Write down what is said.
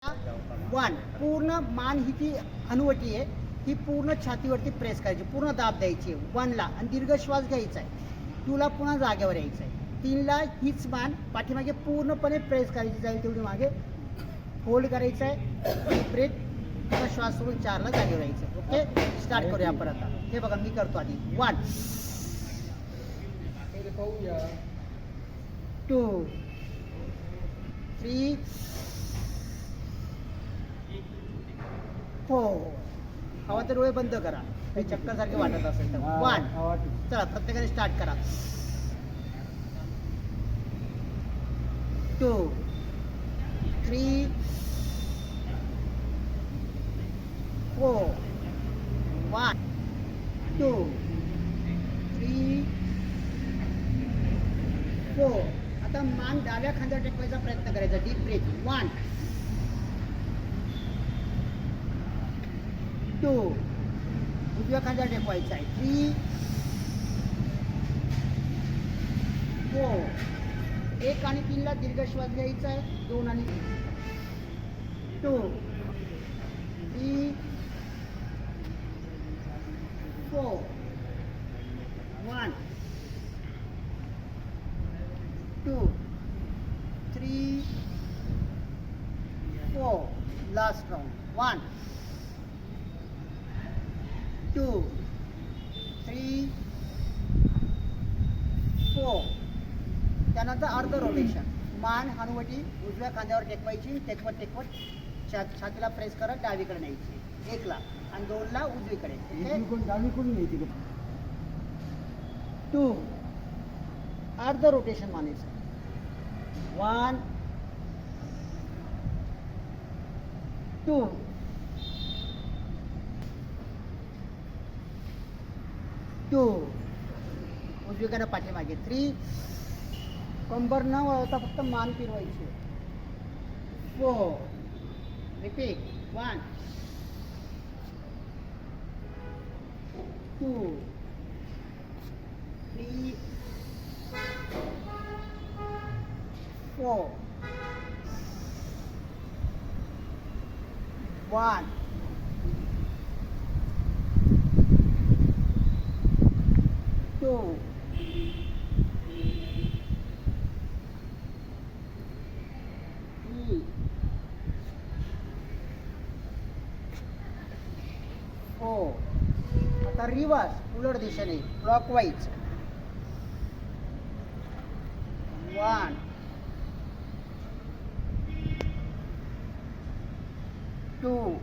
One पूर्ण मान ही ती हनुवटी आहे, ही पूर्ण छातीवरती प्रेस करायची, पूर्ण दाब द्यायची वनला आणि दीर्घ श्वास घ्यायचा आहे. टूला पुन्हा जागेवर यायचं आहे. तीनला हीच मान पाठीमागे पूर्णपणे प्रेस करायची, जाईल तेवढी मागे होल्ड करायचं आहे. ब्रेथ श्वास सोडून चारला जागेवर यायचं. ओके, स्टार्ट करूया परत. हे बघा मी करतो आधी. 1 2 3 4. हवा तर डोळे बंद करा, काही चक्कर सारखे वाटत असेल तर. 1. चला प्रत्येकाने स्टार्ट करा. 2 3 4. 1 2 3 4. आता मान डाव्या खांद्यावर टेकवायचा प्रयत्न करायचा. Deep breath. 1 2. उजव्या खांद्यावर टेकवायचा आहे. 3 4. 1 आणि 3 ला दीर्घ श्वास घ्यायचा आहे. 2 आणि 2 3 4 1 2 3 4. Last round. 1 2 3 4. त्यानंतर अर्ध रोटेशन. मान हनुवटी उजव्या खांद्यावर टेकवायची, टेकवत छातीला प्रेस करत डावीकडे न्यायची. 1 ला आणि 2 ला उजवीकडे. डावीकडून न्यायची. 2 अर्ध रोटेशन मानायचं. 1 2 2. उजवीकडे पाठीमागे. 3 कंबर न वळवता फक्त मान फिरवायची. 4. रिपीट. 1 2 3 4 1 2 3 4. आता रिव्हर्स उलट दिशेने क्लॉकवाईज. 1 2